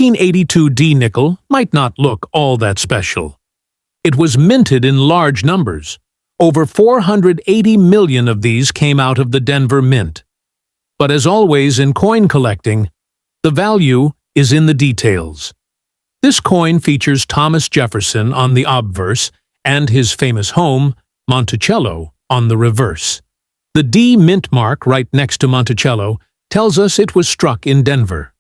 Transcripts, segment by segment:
1982 D nickel might not look all that special. It was minted in large numbers. Over 480 million of these came out of the Denver Mint. But as always in coin collecting, the value is in the details. This coin features Thomas Jefferson on the obverse and his famous home, Monticello, on the reverse. The D mint mark right next to Monticello tells us it was struck in Denver.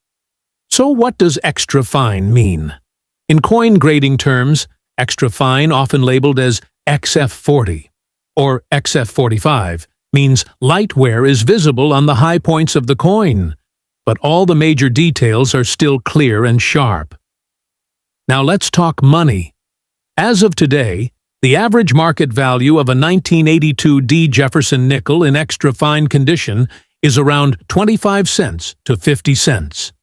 So what does extra fine mean? In coin grading terms, extra fine, often labeled as XF40 or XF45, means light wear is visible on the high points of the coin, but all the major details are still clear and sharp. Now let's talk money. As of today, the average market value of a 1982 D Jefferson nickel in extra fine condition is around 25 cents to 50 cents.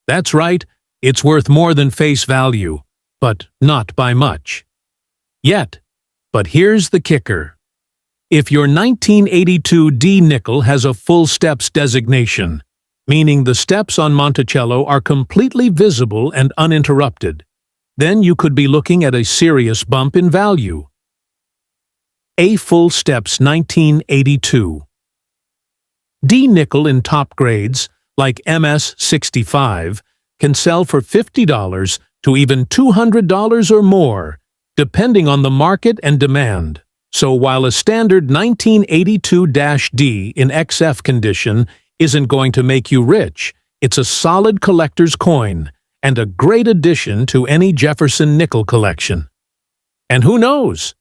That's right, it's worth more than face value, but not by much. Yet, but here's the kicker. If your 1982 D nickel has a full steps designation, meaning the steps on Monticello are completely visible and uninterrupted, then you could be looking at a serious bump in value. A full steps 1982. D nickel in top grades, like MS65, can sell for $50 to even $200 or more, depending on the market and demand. So while a standard 1982-D in XF condition isn't going to make you rich, it's a solid collector's coin and a great addition to any Jefferson nickel collection. And who knows?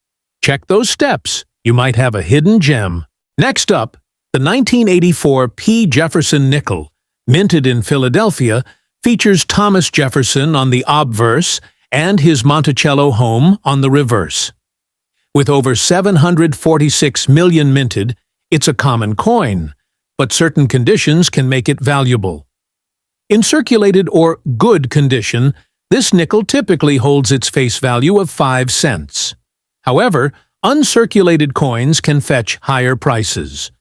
Check those steps. You might have a hidden gem. Next up, the 1984 P. Jefferson Nickel, minted in Philadelphia, features Thomas Jefferson on the obverse and his Monticello home on the reverse. With over 746 million minted, it's a common coin, but certain conditions can make it valuable. In circulated or good condition, this nickel typically holds its face value of 5 cents. However, uncirculated coins can fetch higher prices.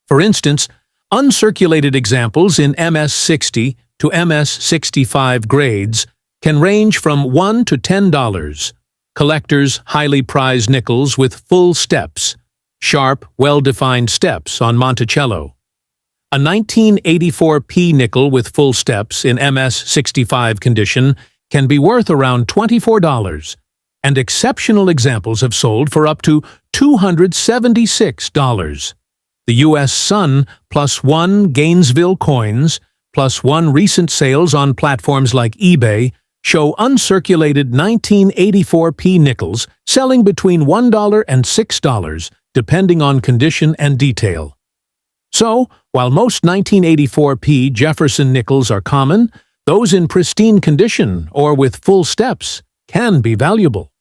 For instance, uncirculated examples in MS60 to MS65 grades can range from $1 to $10. Collectors highly prize nickels with full steps, sharp, well-defined steps on Monticello. A 1984 P nickel with full steps in MS65 condition can be worth around $24, and exceptional examples have sold for up to $276. The U.S. Sun +1 Gainesville coins +1 recent sales on platforms like eBay show uncirculated 1984 P nickels selling between $1 and $6, depending on condition and detail. So, while most 1984 P Jefferson nickels are common, those in pristine condition or with full steps can be valuable.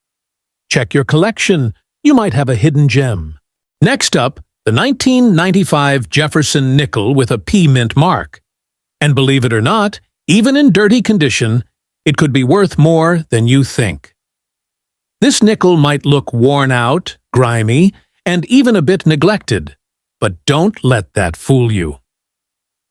Check your collection. You might have a hidden gem. Next up, the 1995 Jefferson nickel with a P mint mark. And believe it or not, even in dirty condition, it could be worth more than you think. This nickel might look worn out, grimy, and even a bit neglected, but don't let that fool you.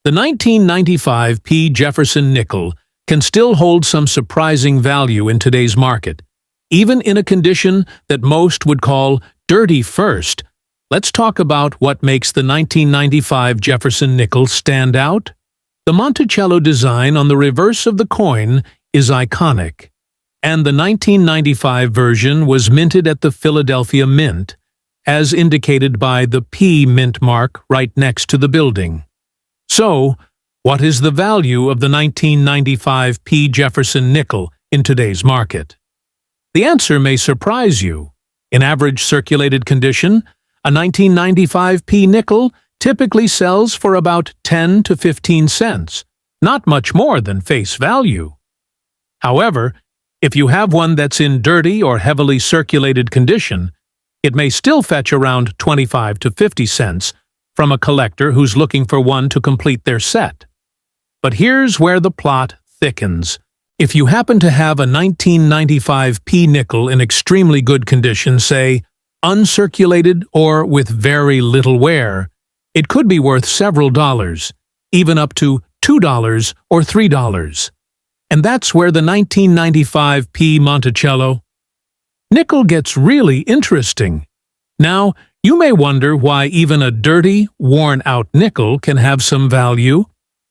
The 1995 P. Jefferson nickel can still hold some surprising value in today's market, even in a condition that most would call dirty first. Let's talk about what makes the 1995 Jefferson nickel stand out. The Monticello design on the reverse of the coin is iconic, and the 1995 version was minted at the Philadelphia Mint, as indicated by the P mint mark right next to the building. So, what is the value of the 1995 P. Jefferson nickel in today's market? The answer may surprise you. In average circulated condition, a 1995 P nickel typically sells for about 10 to 15 cents, not much more than face value. However, if you have one that's in dirty or heavily circulated condition, it may still fetch around 25 to 50 cents from a collector who's looking for one to complete their set. But here's where the plot thickens. If you happen to have a 1995 P nickel in extremely good condition, say, uncirculated or with very little wear, it could be worth several dollars, even up to $2 or $3. And that's where the 1995 P Monticello nickel gets really interesting. Now, you may wonder why even a dirty, worn-out nickel can have some value.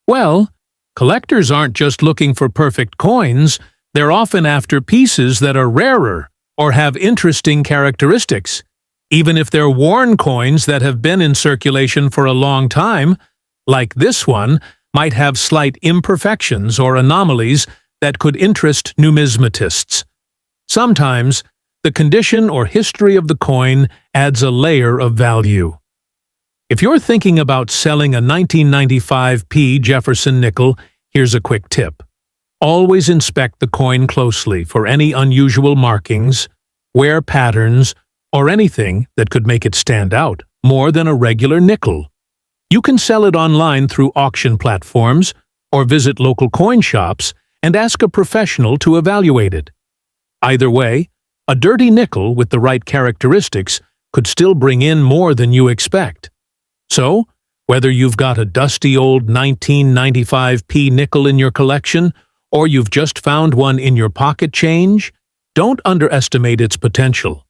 Well, collectors aren't just looking for perfect coins, they're often after pieces that are rarer or have interesting characteristics. Even if they're worn coins that have been in circulation for a long time, like this one, might have slight imperfections or anomalies that could interest numismatists. Sometimes, the condition or history of the coin adds a layer of value. If you're thinking about selling a 1995 P Jefferson nickel, here's a quick tip. Always inspect the coin closely for any unusual markings, wear patterns, or anything that could make it stand out more than a regular nickel. You can sell it online through auction platforms or visit local coin shops and ask a professional to evaluate it. Either way, a dirty nickel with the right characteristics could still bring in more than you expect. So, whether you've got a dusty old 1995 P nickel in your collection or you've just found one in your pocket change, don't underestimate its potential.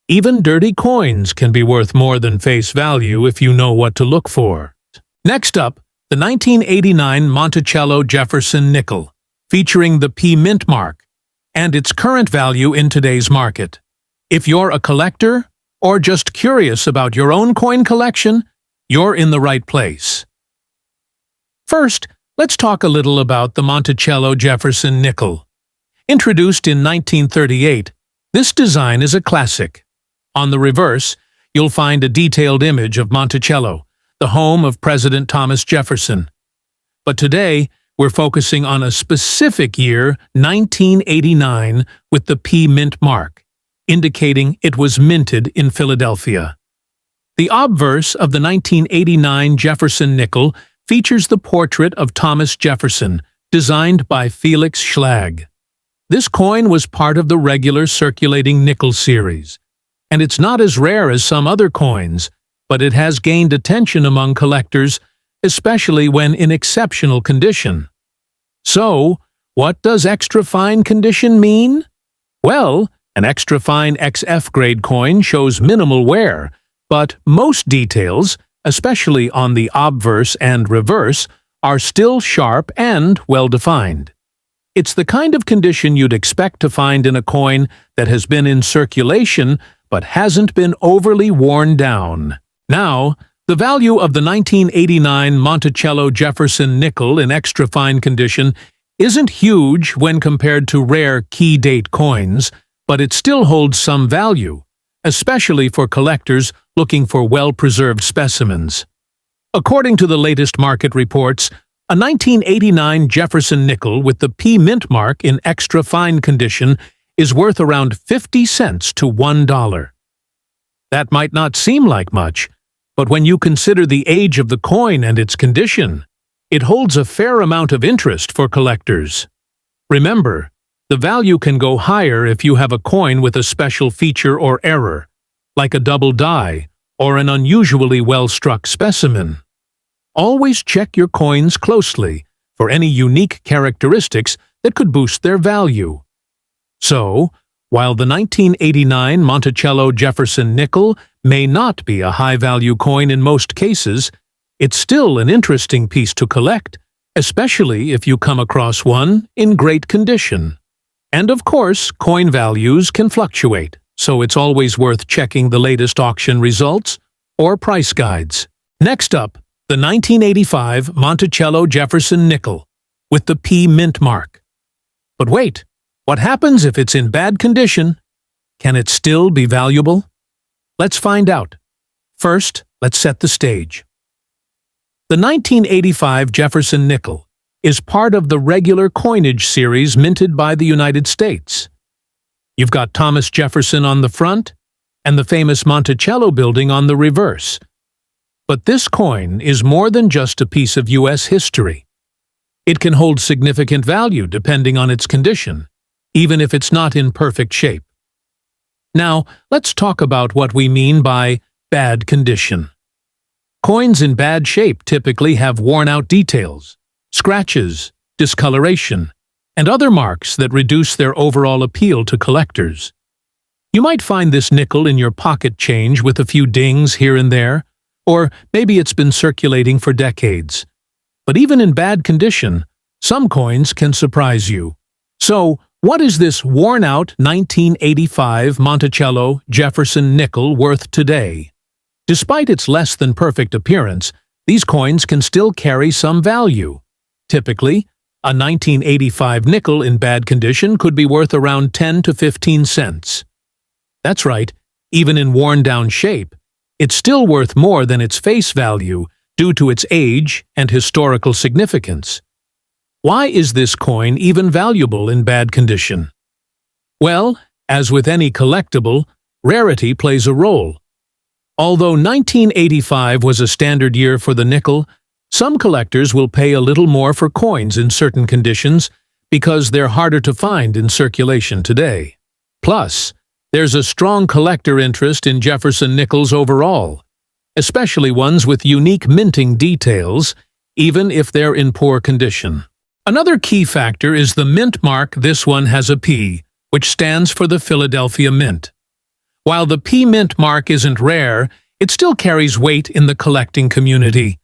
Even dirty coins can be worth more than face value if you know what to look for. Next up, the 1989 Monticello Jefferson Nickel, featuring the P mint mark, and its current value in today's market. If you're a collector or just curious about your own coin collection, you're in the right place. First, let's talk a little about the Monticello Jefferson Nickel. Introduced in 1938, this design is a classic. On the reverse, you'll find a detailed image of Monticello, the home of President Thomas Jefferson. But today, we're focusing on a specific year, 1989, with the P mint mark, indicating it was minted in Philadelphia. The obverse of the 1989 Jefferson nickel features the portrait of Thomas Jefferson, designed by Felix Schlag. This coin was part of the regular circulating nickel series, and it's not as rare as some other coins, but it has gained attention among collectors, especially when in exceptional condition. So, what does extra fine condition mean? Well, an extra fine XF grade coin shows minimal wear, but most details, especially on the obverse and reverse, are still sharp and well-defined. It's the kind of condition you'd expect to find in a coin that has been in circulation but hasn't been overly worn down. Now, the value of the 1989 Monticello Jefferson Nickel in extra fine condition isn't huge when compared to rare key date coins, but it still holds some value, especially for collectors looking for well-preserved specimens. According to the latest market reports, a 1989 Jefferson Nickel with the P mint mark in extra fine condition is worth around 50 cents to $1. That might not seem like much, but when you consider the age of the coin and its condition, it holds a fair amount of interest for collectors. Remember, the value can go higher if you have a coin with a special feature or error, like a double die or an unusually well-struck specimen. Always check your coins closely for any unique characteristics that could boost their value. So, while the 1989 Monticello Jefferson Nickel may not be a high-value coin in most cases, it's still an interesting piece to collect, especially if you come across one in great condition. And of course, coin values can fluctuate, so it's always worth checking the latest auction results or price guides. Next up, the 1985 Monticello Jefferson Nickel with the P mint mark. But wait, what happens if it's in bad condition? Can it still be valuable? Let's find out. First, let's set the stage. The 1985 Jefferson Nickel is part of the regular coinage series minted by the United States. You've got Thomas Jefferson on the front and the famous Monticello building on the reverse. But this coin is more than just a piece of U.S. history. It can hold significant value depending on its condition, even if it's not in perfect shape. Now, let's talk about what we mean by bad condition. Coins in bad shape typically have worn-out details, scratches, discoloration, and other marks that reduce their overall appeal to collectors. You might find this nickel in your pocket change with a few dings here and there, or maybe it's been circulating for decades. But even in bad condition, some coins can surprise you. So, what is this worn-out 1985 Monticello Jefferson nickel worth today? Despite its less-than-perfect appearance, these coins can still carry some value. Typically, a 1985 nickel in bad condition could be worth around 10 to 15 cents. That's right, even in worn-down shape, it's still worth more than its face value due to its age and historical significance. Why is this coin even valuable in bad condition? Well, as with any collectible, rarity plays a role. Although 1985 was a standard year for the nickel, some collectors will pay a little more for coins in certain conditions because they're harder to find in circulation today. Plus, there's a strong collector interest in Jefferson nickels overall, especially ones with unique minting details, even if they're in poor condition. Another key factor is the mint mark. This one has a P, which stands for the Philadelphia Mint. While the P mint mark isn't rare, it still carries weight in the collecting community.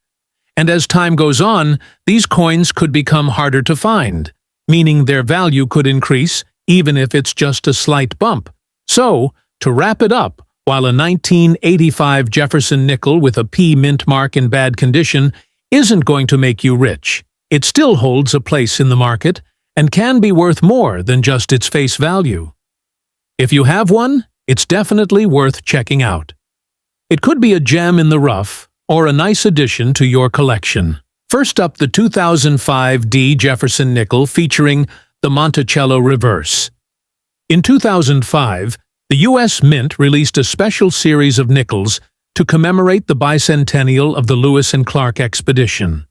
And as time goes on, these coins could become harder to find, meaning their value could increase even if it's just a slight bump. So, to wrap it up, while a 1985 Jefferson nickel with a P mint mark in bad condition isn't going to make you rich, it still holds a place in the market and can be worth more than just its face value. If you have one, it's definitely worth checking out. It could be a gem in the rough or a nice addition to your collection. First up, the 2005 D Jefferson nickel featuring the Monticello reverse. In 2005, the U.S. Mint released a special series of nickels to commemorate the bicentennial of the Lewis and Clark expedition.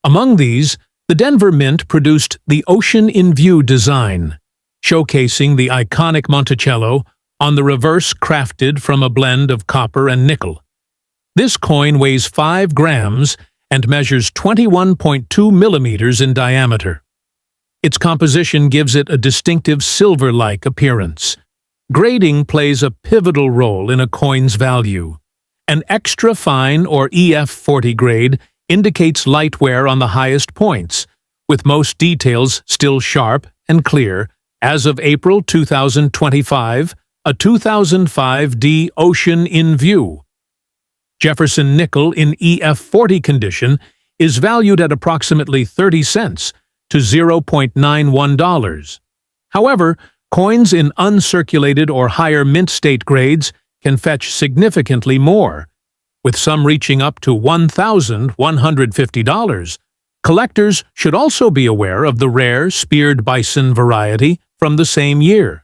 Among these, the Denver Mint produced the Ocean in View design, showcasing the iconic Monticello on the reverse crafted from a blend of copper and nickel. This coin weighs 5 grams and measures 21.2 millimeters in diameter. Its composition gives it a distinctive silver-like appearance. Grading plays a pivotal role in a coin's value. An extra fine or EF40 grade indicates light wear on the highest points, with most details still sharp and clear. As of April 2025, a 2005 D Ocean in View Jefferson nickel in EF40 condition is valued at approximately 30 cents to $0.91. However, coins in uncirculated or higher mint state grades can fetch significantly more, with some reaching up to $1,150. Collectors should also be aware of the rare speared bison variety from the same year.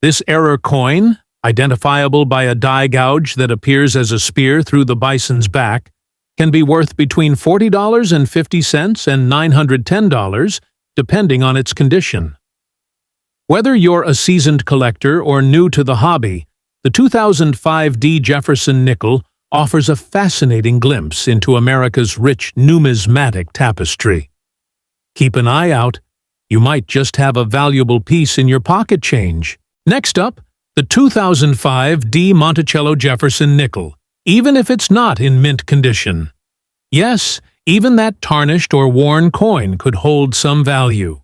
This error coin, identifiable by a die gouge that appears as a spear through the bison's back, can be worth between $40.50 and $910, depending on its condition. Whether you're a seasoned collector or new to the hobby, the 2005 D Jefferson nickel offers a fascinating glimpse into America's rich numismatic tapestry. Keep an eye out. You might just have a valuable piece in your pocket change. Next up, the 2005 D Monticello Jefferson nickel, even if it's not in mint condition. Yes, even that tarnished or worn coin could hold some value.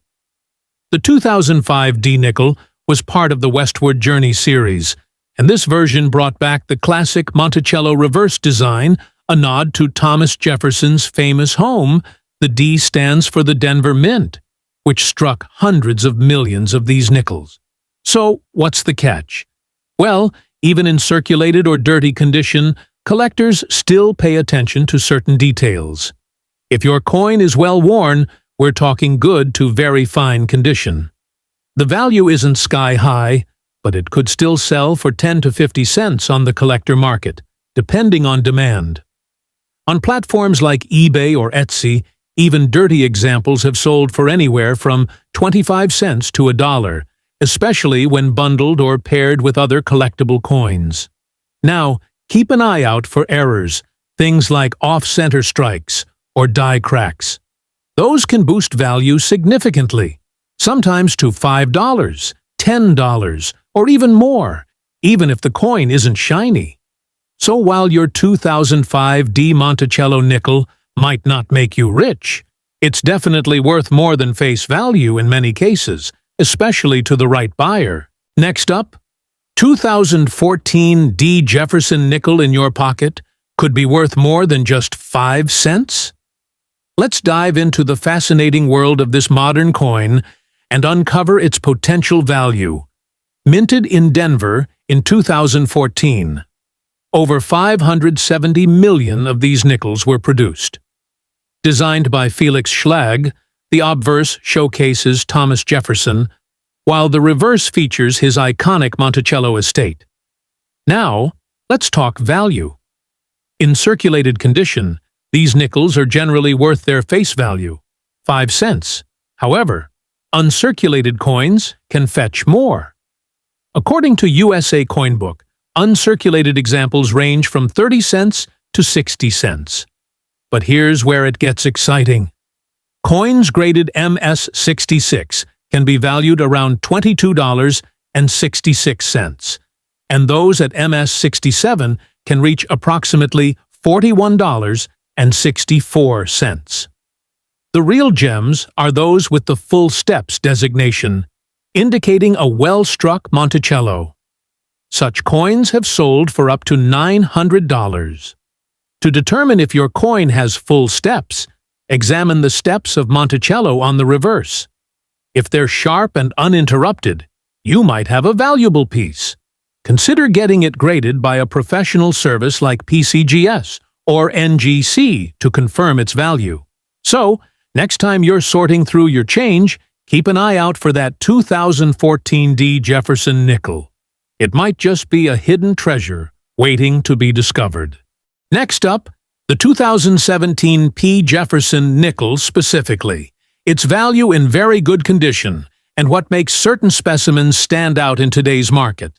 The 2005 D nickel was part of the Westward Journey series, and this version brought back the classic Monticello reverse design, a nod to Thomas Jefferson's famous home. The D stands for the Denver Mint, which struck hundreds of millions of these nickels. So, what's the catch? Well, even in circulated or dirty condition, collectors still pay attention to certain details. If your coin is well worn, we're talking good to very fine condition. The value isn't sky high, but it could still sell for 10 to 50 cents on the collector market, depending on demand. On platforms like eBay or Etsy, even dirty examples have sold for anywhere from 25 cents to $1, especially when bundled or paired with other collectible coins. Now, keep an eye out for errors, things like off-center strikes or die cracks. Those can boost value significantly. sometimes to $5, $10, or even more, even if the coin isn't shiny. So while your 2005 D Monticello nickel might not make you rich, it's definitely worth more than face value in many cases, especially to the right buyer. Next up, 2014 D Jefferson nickel in your pocket could be worth more than just 5 cents? Let's dive into the fascinating world of this modern coin and uncover its potential value. Minted in Denver in 2014. Over 570 million of these nickels were produced. Designed by Felix Schlag, the obverse showcases Thomas Jefferson, while the reverse features his iconic Monticello estate. Now, let's talk value. In circulated condition, these nickels are generally worth their face value, 5 cents. However, uncirculated coins can fetch more. According to USA Coinbook, uncirculated examples range from 30 cents to 60 cents. But here's where it gets exciting. Coins graded MS66 can be valued around $22.66, and those at MS67 can reach approximately $41.64. The real gems are those with the full steps designation, indicating a well-struck Monticello. Such coins have sold for up to $900. To determine if your coin has full steps, examine the steps of Monticello on the reverse. If they're sharp and uninterrupted, you might have a valuable piece. Consider getting it graded by a professional service like PCGS or NGC to confirm its value. So, next time you're sorting through your change, keep an eye out for that 2014 D Jefferson nickel. It might just be a hidden treasure waiting to be discovered. Next up, the 2017 P. Jefferson nickel specifically. Its value in very good condition and what makes certain specimens stand out in today's market.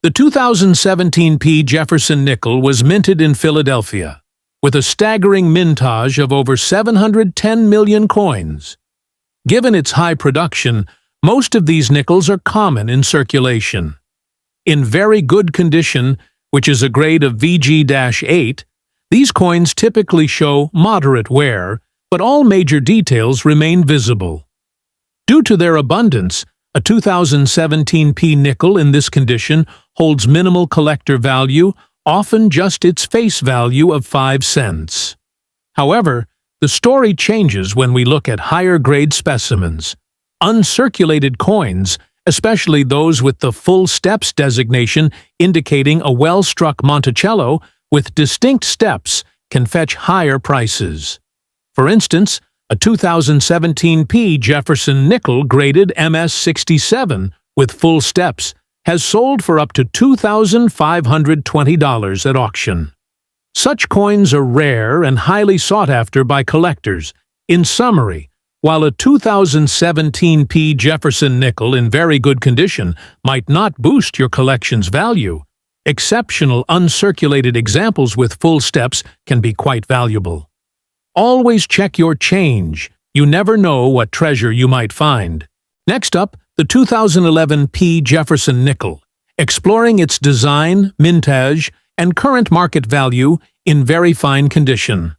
The 2017 P. Jefferson nickel was minted in Philadelphia, with a staggering mintage of over 710 million coins. Given its high production, most of these nickels are common in circulation. In very good condition, which is a grade of VG-8, these coins typically show moderate wear, but all major details remain visible. Due to their abundance, a 2017 P nickel in this condition holds minimal collector value, often just its face value of 5 cents. However, the story changes when we look at higher-grade specimens. Uncirculated coins, especially those with the full steps designation indicating a well-struck Monticello with distinct steps, can fetch higher prices. For instance, a 2017 P. Jefferson nickel graded MS67 with full steps has sold for up to $2,520 at auction. Such coins are rare and highly sought after by collectors. In summary, while a 2017 P. Jefferson nickel in very good condition might not boost your collection's value, exceptional uncirculated examples with full steps can be quite valuable. Always check your change. You never know what treasure you might find. Next up, the 2011 P. Jefferson nickel, exploring its design, mintage, and current market value in very fine condition.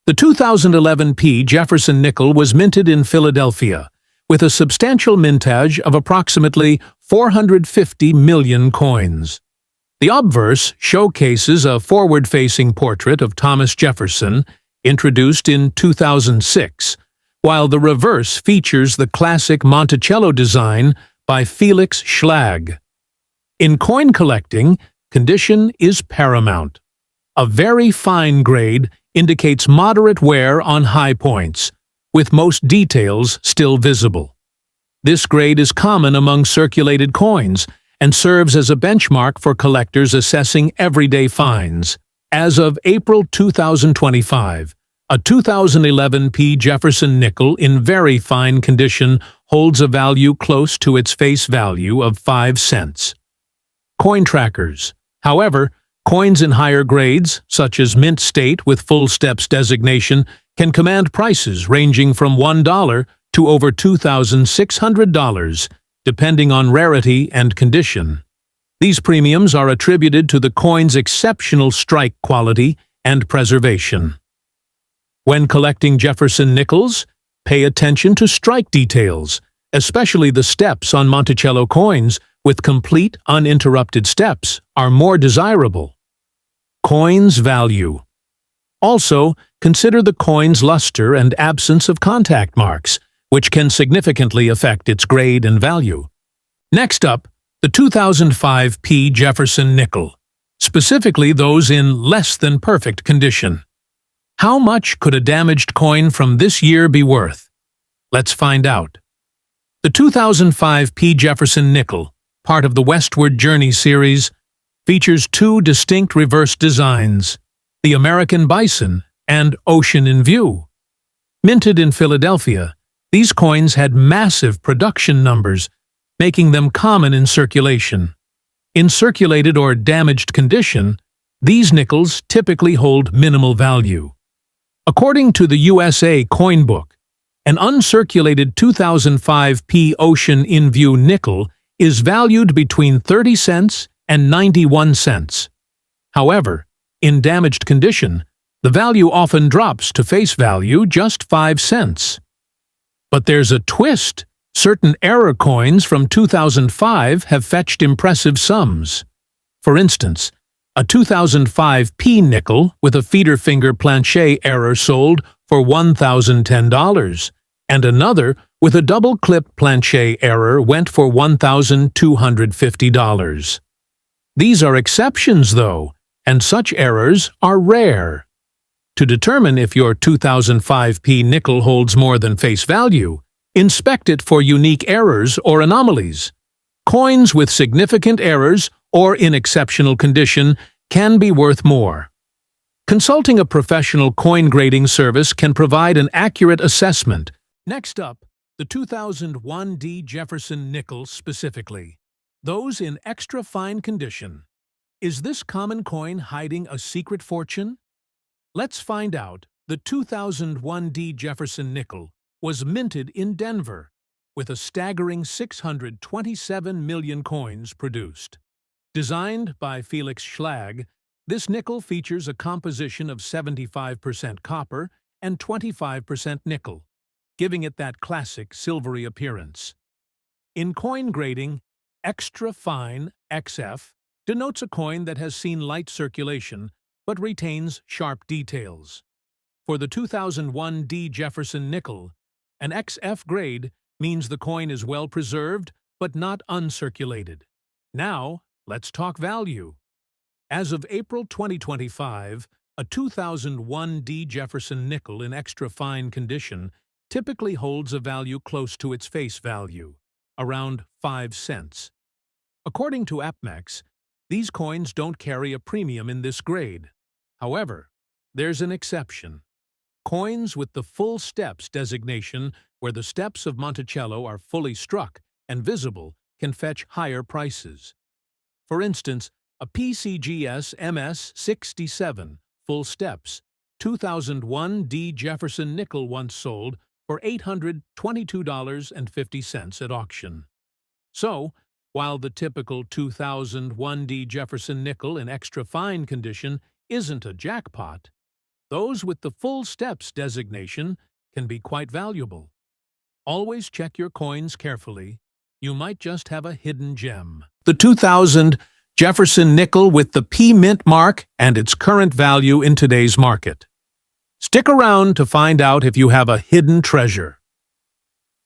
The 2011 P. Jefferson nickel was minted in Philadelphia, with a substantial mintage of approximately 450 million coins. The obverse showcases a forward-facing portrait of Thomas Jefferson, introduced in 2006, while the reverse features the classic Monticello design by Felix Schlag. In coin collecting, condition is paramount. A very fine grade indicates moderate wear on high points, with most details still visible. This grade is common among circulated coins and serves as a benchmark for collectors assessing everyday finds. As of April 2025, a 2011 P. Jefferson nickel in very fine condition holds a value close to its face value of 5 cents. Coin trackers. However, coins in higher grades, such as mint state with full steps designation, can command prices ranging from $1 to over $2,600, depending on rarity and condition. These premiums are attributed to the coin's exceptional strike quality and preservation. When collecting Jefferson nickels, pay attention to strike details, especially the steps on Monticello coins with complete, uninterrupted steps are more desirable. Coin's value. Also, consider the coin's luster and absence of contact marks, which can significantly affect its grade and value. Next up, the 2005 P. Jefferson nickel, specifically those in less than perfect condition. How much could a damaged coin from this year be worth? Let's find out. The 2005 P. Jefferson nickel, part of the Westward Journey series, features two distinct reverse designs, the American Bison and Ocean in View. Minted in Philadelphia, these coins had massive production numbers, making them common in circulation. In circulated or damaged condition, these nickels typically hold minimal value. According to the USA Coin Book, an uncirculated 2005 P Ocean in View nickel is valued between 30 cents and 91 cents. However, in damaged condition, the value often drops to face value just 5 cents. But there's a twist. Certain error coins from 2005 have fetched impressive sums. For instance, a 2005 P nickel with a feeder finger planchet error sold for $1,010, and another with a double-clip planchet error went for $1,250. These are exceptions, though, and such errors are rare. To determine if your 2005 P nickel holds more than face value, inspect it for unique errors or anomalies. Coins with significant errors or in exceptional condition can be worth more. Consulting a professional coin grading service can provide an accurate assessment. Next up, the 2001 D. Jefferson nickel specifically, those in extra fine condition. Is this common coin hiding a secret fortune? Let's find out. The 2001 D. Jefferson nickel was minted in Denver, with a staggering 627 million coins produced. Designed by Felix Schlag, this nickel features a composition of 75% copper and 25% nickel, giving it that classic silvery appearance. In coin grading, extra fine XF denotes a coin that has seen light circulation but retains sharp details. For the 2001 D. Jefferson nickel, an XF grade means the coin is well preserved but not uncirculated. Now, let's talk value. As of April 2025, a 2001 D. Jefferson nickel in extra fine condition typically holds a value close to its face value, around 5 cents. According to APMEX, these coins don't carry a premium in this grade. However, there's an exception. Coins with the full steps designation, where the steps of Monticello are fully struck and visible, can fetch higher prices. For instance, a PCGS MS67 full steps 2001 D. Jefferson nickel once sold for $822.50 at auction. So, while the typical 2001 D. Jefferson nickel in extra fine condition isn't a jackpot, those with the full steps designation can be quite valuable. Always check your coins carefully. You might just have a hidden gem. The 2000 Jefferson nickel with the P mint mark and its current value in today's market. Stick around to find out if you have a hidden treasure.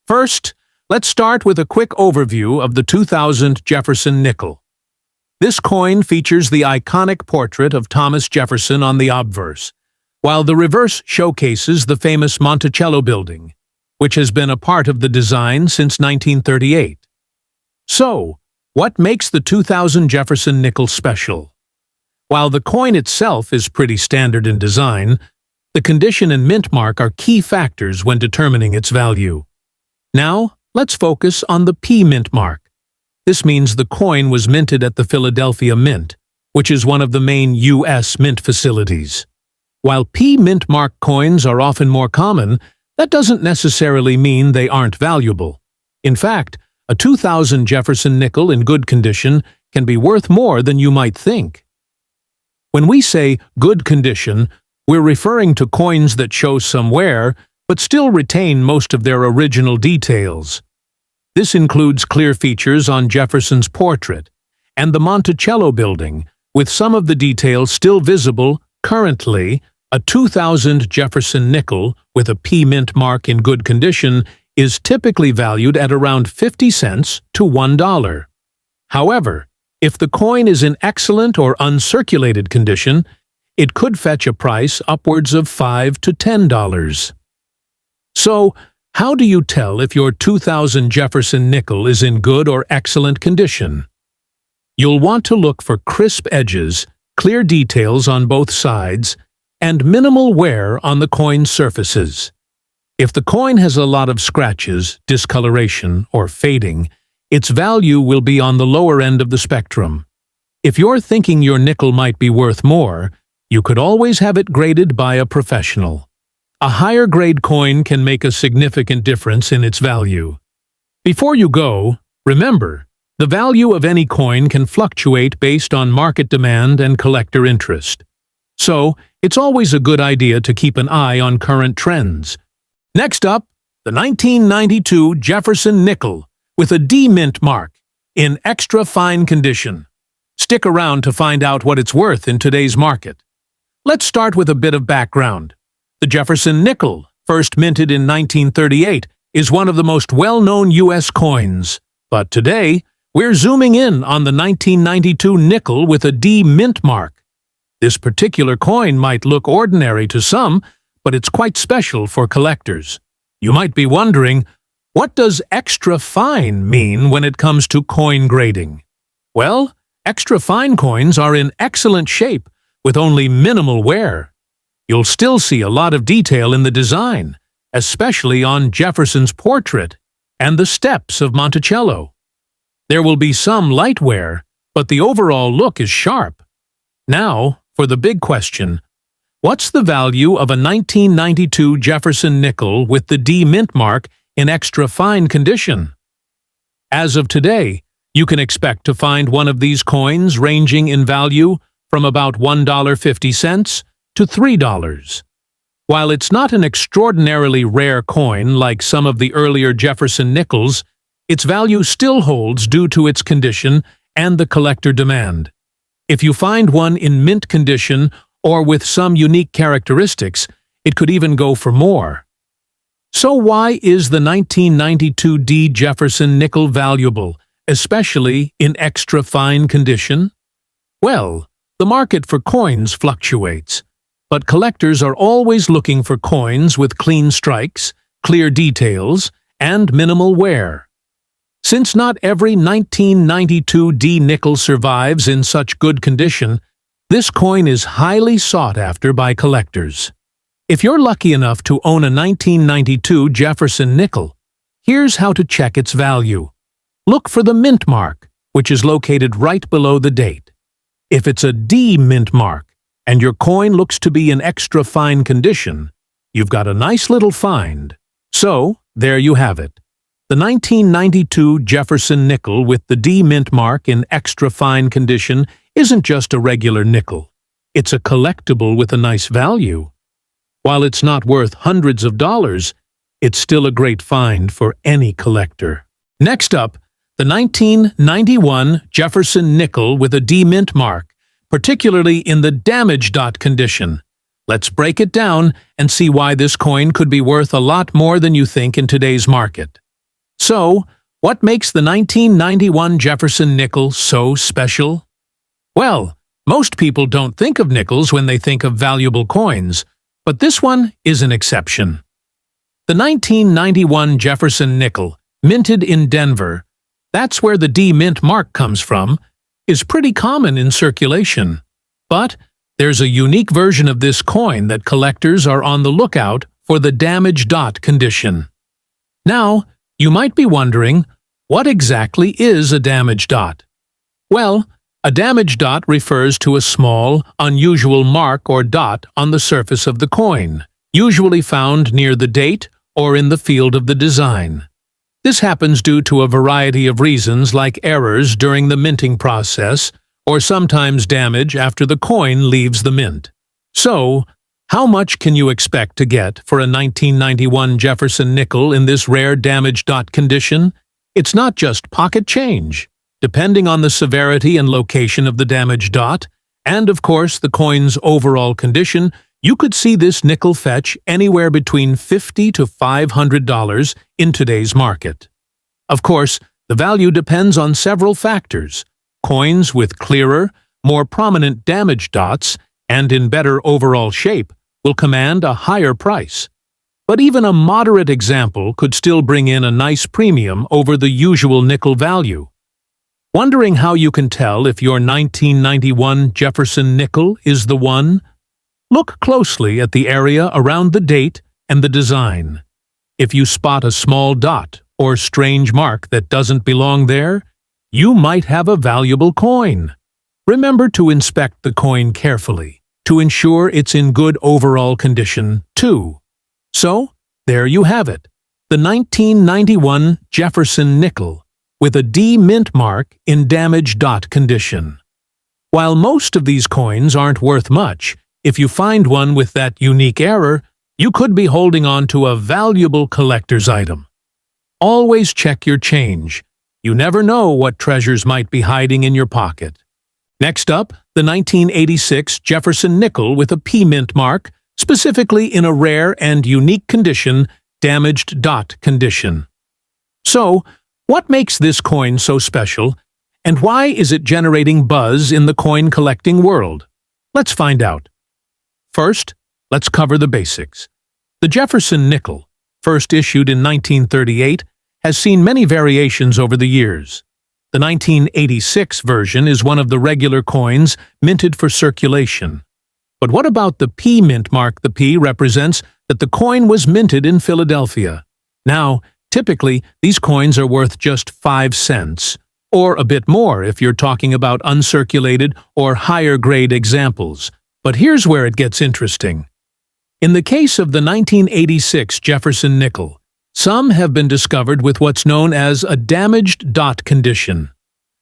First, let's start with a quick overview of the 2000 Jefferson nickel. This coin features the iconic portrait of Thomas Jefferson on the obverse, while the reverse showcases the famous Monticello building, which has been a part of the design since 1938. So, what makes the 2000 Jefferson nickel special? While the coin itself is pretty standard in design, the condition and mint mark are key factors when determining its value. Now, let's focus on the P mint mark. This means the coin was minted at the Philadelphia Mint, which is one of the main U.S. mint facilities. While P mint mark coins are often more common, That doesn't necessarily mean they aren't valuable. In fact, a 2000 Jefferson nickel in good condition can be worth more than you might think. When we say good condition, we're referring to coins that show some wear but still retain most of their original details. This includes clear features on Jefferson's portrait and the Monticello building, with some of the details still visible. Currently, a 2000 Jefferson nickel with a P mint mark in good condition is typically valued at around 50 cents to $1. However, if the coin is in excellent or uncirculated condition, it could fetch a price upwards of $5 to $10. So, how do you tell if your 2000 Jefferson nickel is in good or excellent condition? You'll want to look for crisp edges, clear details on both sides, and minimal wear on the coin's surfaces. If the coin has a lot of scratches, discoloration, or fading, its value will be on the lower end of the spectrum. If you're thinking your nickel might be worth more, you could always have it graded by a professional. A higher grade coin can make a significant difference in its value. Before you go, remember, the value of any coin can fluctuate based on market demand and collector interest. So, it's always a good idea to keep an eye on current trends. Next up, the 1992 Jefferson Nickel with a D mint mark in extra fine condition. Stick around to find out what it's worth in today's market. Let's start with a bit of background. The Jefferson Nickel, first minted in 1938, is one of the most well-known U.S. coins. But today, we're zooming in on the 1992 nickel with a D mint mark. This particular coin might look ordinary to some, but it's quite special for collectors. You might be wondering, what does extra fine mean when it comes to coin grading? Well, extra fine coins are in excellent shape with only minimal wear. You'll still see a lot of detail in the design, especially on Jefferson's portrait and the steps of Monticello. There will be some light wear, but the overall look is sharp. Now, for the big question. What's the value of a 1992 Jefferson nickel with the D mint mark in extra fine condition? As of today, you can expect to find one of these coins ranging in value from about $1.50 to $3. While it's not an extraordinarily rare coin like some of the earlier Jefferson nickels, its value still holds due to its condition and the collector demand. If you find one in mint condition or with some unique characteristics, it could even go for more. So why is the 1992 D Jefferson nickel valuable, especially in extra fine condition? Well, the market for coins fluctuates, but collectors are always looking for coins with clean strikes, clear details, and minimal wear. Since not every 1992 D nickel survives in such good condition, this coin is highly sought after by collectors. If you're lucky enough to own a 1992 Jefferson nickel, here's how to check its value. Look for the mint mark, which is located right below the date. If it's a D mint mark, and your coin looks to be in extra fine condition, you've got a nice little find. So, there you have it. The 1992 Jefferson nickel with the D mint mark in extra fine condition isn't just a regular nickel. It's a collectible with a nice value. While it's not worth hundreds of dollars, it's still a great find for any collector. Next up, the 1991 Jefferson nickel with a D mint mark, particularly in the damage dot condition. Let's break it down and see why this coin could be worth a lot more than you think in today's market. So, what makes the 1991 Jefferson nickel so special? Well, most people don't think of nickels when they think of valuable coins, but this one is an exception. The 1991 Jefferson nickel, minted in Denver, that's where the D mint mark comes from, is pretty common in circulation. But there's a unique version of this coin that collectors are on the lookout for, the damage dot condition. Now, you might be wondering, what exactly is a damage dot? Well, a damage dot refers to a small, unusual mark or dot on the surface of the coin, usually found near the date or in the field of the design. This happens due to a variety of reasons like errors during the minting process or sometimes damage after the coin leaves the mint. So, how much can you expect to get for a 1991 Jefferson nickel in this rare damaged dot condition? It's not just pocket change. Depending on the severity and location of the damaged dot, and of course the coin's overall condition, you could see this nickel fetch anywhere between $50 to $500 in today's market. Of course, the value depends on several factors. Coins with clearer, more prominent damaged dots and in better overall shape will command a higher price. But even a moderate example could still bring in a nice premium over the usual nickel value. Wondering how you can tell if your 1991 Jefferson nickel is the one? Look closely at the area around the date and the design. If you spot a small dot or strange mark that doesn't belong there, you might have a valuable coin. Remember to inspect the coin carefully to ensure it's in good overall condition, too. So, there you have it, the 1991 Jefferson nickel with a D mint mark in damaged dot condition. While most of these coins aren't worth much, if you find one with that unique error, you could be holding on to a valuable collector's item. Always check your change. You never know what treasures might be hiding in your pocket. Next up, the 1986 Jefferson nickel with a P mint mark, specifically in a rare and unique condition, damaged dot condition. So, what makes this coin so special, and why is it generating buzz in the coin collecting world? Let's find out. First, let's cover the basics. The Jefferson nickel, first issued in 1938, has seen many variations over the years. The 1986 version is one of the regular coins minted for circulation. But what about the P mint mark? The P represents that the coin was minted in Philadelphia. Now, typically, these coins are worth just 5 cents, or a bit more if you're talking about uncirculated or higher-grade examples. But here's where it gets interesting. In the case of the 1986 Jefferson nickel, some have been discovered with what's known as a damaged dot condition.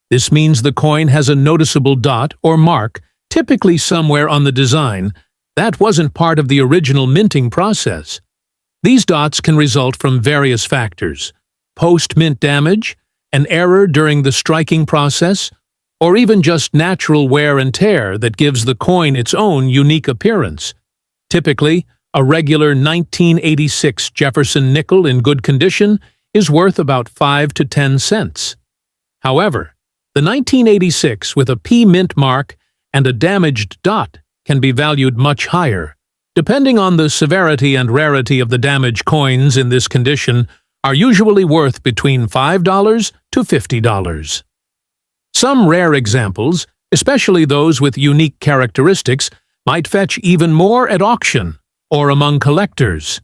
This means the coin has a noticeable dot or mark, typically somewhere on the design, that wasn't part of the original minting process. These dots can result from various factors: post-mint damage, an error during the striking process, or even just natural wear and tear that gives the coin its own unique appearance. Typically, a regular 1986 Jefferson nickel in good condition is worth about 5 to 10 cents. However, the 1986 with a P mint mark and a damaged dot can be valued much higher. Depending on the severity and rarity of the damaged coins in this condition, are usually worth between $5 to $50. Some rare examples, especially those with unique characteristics, might fetch even more at auction or among collectors.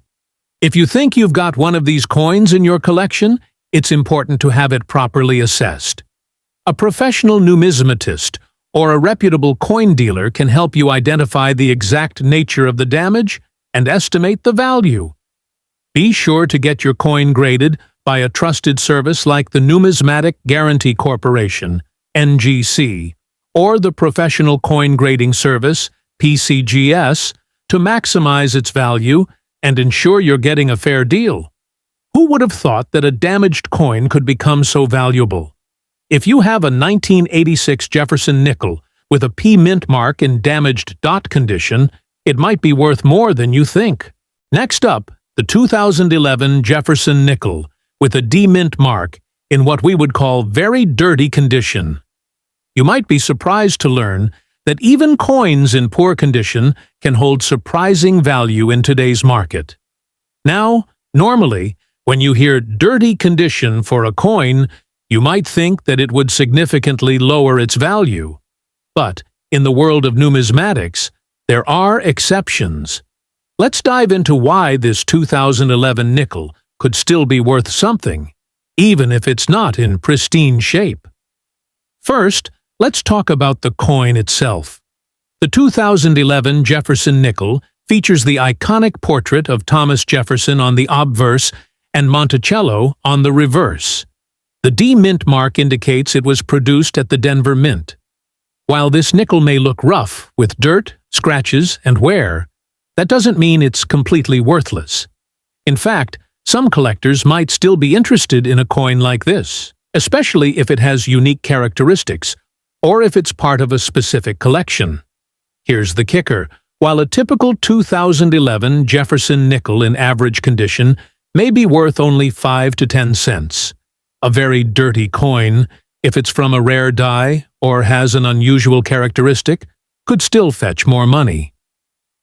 If you think you've got one of these coins in your collection, it's important to have it properly assessed. A professional numismatist or a reputable coin dealer can help you identify the exact nature of the damage and estimate the value. Be sure to get your coin graded by a trusted service like the Numismatic Guarantee Corporation, NGC, or the Professional Coin Grading Service, PCGS, to maximize its value and ensure you're getting a fair deal. Who would have thought that a damaged coin could become so valuable? If you have a 1986 Jefferson nickel with a P mint mark in damaged dot condition, it might be worth more than you think. Next up, the 2011 Jefferson nickel with a D mint mark in what we would call very dirty condition. You might be surprised to learn that even coins in poor condition can hold surprising value in today's market. Now, normally, when you hear dirty condition for a coin, you might think that it would significantly lower its value. But in the world of numismatics, there are exceptions. Let's dive into why this 2011 nickel could still be worth something, even if it's not in pristine shape. First, let's talk about the coin itself. The 2011 Jefferson nickel features the iconic portrait of Thomas Jefferson on the obverse and Monticello on the reverse. The D Mint mark indicates it was produced at the Denver Mint. While this nickel may look rough, with dirt, scratches, and wear, that doesn't mean it's completely worthless. In fact, some collectors might still be interested in a coin like this, especially if it has unique characteristics, or if it's part of a specific collection. Here's the kicker. While a typical 2011 Jefferson nickel in average condition may be worth only 5 to 10 cents, a very dirty coin, if it's from a rare die or has an unusual characteristic, could still fetch more money.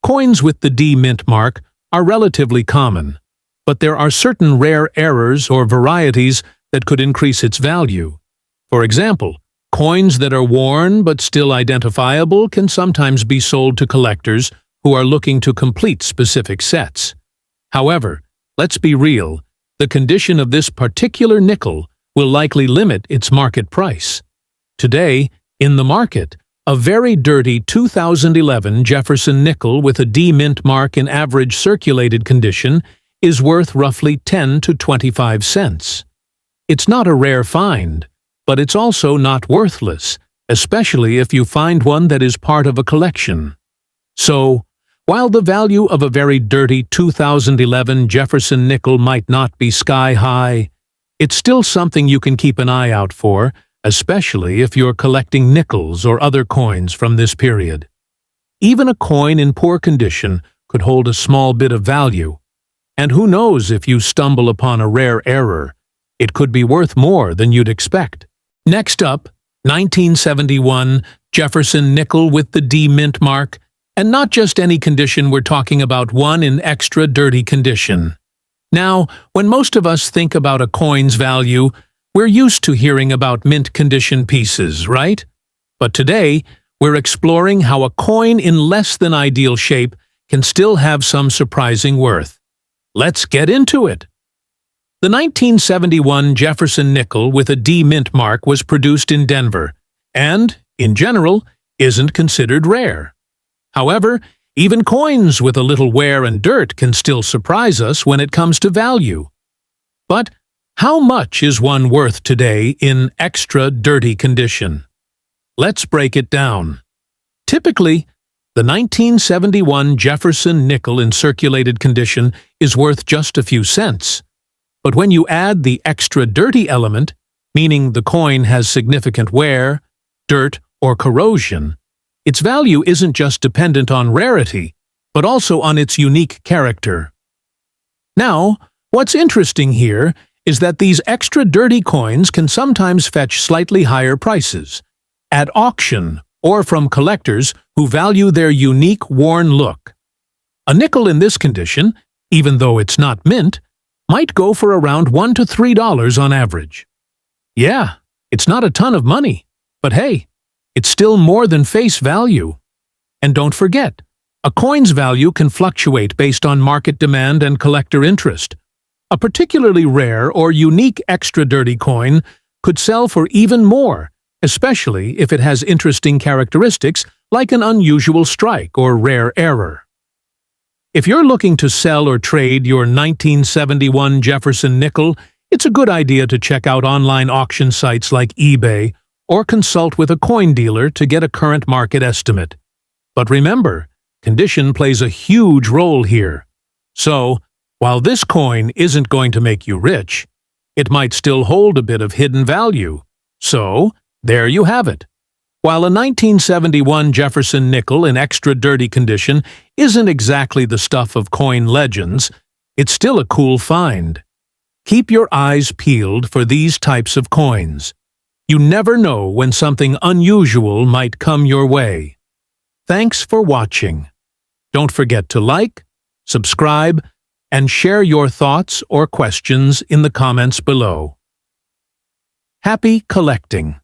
Coins with the D Mint mark are relatively common, but there are certain rare errors or varieties that could increase its value. For example, coins that are worn but still identifiable can sometimes be sold to collectors who are looking to complete specific sets. However, let's be real, the condition of this particular nickel will likely limit its market price. Today, in the market, a very dirty 2011 Jefferson nickel with a D Mint mark in average circulated condition is worth roughly 10 to 25 cents. It's not a rare find, but it's also not worthless, especially if you find one that is part of a collection. So, while the value of a very dirty 2011 Jefferson nickel might not be sky-high, it's still something you can keep an eye out for, especially if you're collecting nickels or other coins from this period. Even a coin in poor condition could hold a small bit of value, and who knows if you stumble upon a rare error, it could be worth more than you'd expect. Next up, 1971 Jefferson nickel with the D Mint mark, and not just any condition, we're talking about one in extra dirty condition. Now, when most of us think about a coin's value, we're used to hearing about mint condition pieces, right? But today, we're exploring how a coin in less than ideal shape can still have some surprising worth. Let's get into it. The 1971 Jefferson nickel with a D Mint mark was produced in Denver, and, in general, isn't considered rare. However, even coins with a little wear and dirt can still surprise us when it comes to value. But how much is one worth today in extra dirty condition? Let's break it down. Typically, the 1971 Jefferson nickel in circulated condition is worth just a few cents. But when you add the extra dirty element, meaning the coin has significant wear, dirt, or corrosion, its value isn't just dependent on rarity, but also on its unique character. Now, what's interesting here is that these extra dirty coins can sometimes fetch slightly higher prices, at auction or from collectors who value their unique worn look. A nickel in this condition, even though it's not mint, might go for around $1 to $3 on average. Yeah, it's not a ton of money, but hey, it's still more than face value. And don't forget, a coin's value can fluctuate based on market demand and collector interest. A particularly rare or unique extra dirty coin could sell for even more, especially if it has interesting characteristics like an unusual strike or rare error. If you're looking to sell or trade your 1971 Jefferson nickel, it's a good idea to check out online auction sites like eBay or consult with a coin dealer to get a current market estimate. But remember, condition plays a huge role here. So, while this coin isn't going to make you rich, it might still hold a bit of hidden value. So, there you have it. While a 1971 Jefferson nickel in extra dirty condition isn't exactly the stuff of coin legends, it's still a cool find. Keep your eyes peeled for these types of coins. You never know when something unusual might come your way. Thanks for watching. Don't forget to like, subscribe, and share your thoughts or questions in the comments below. Happy collecting!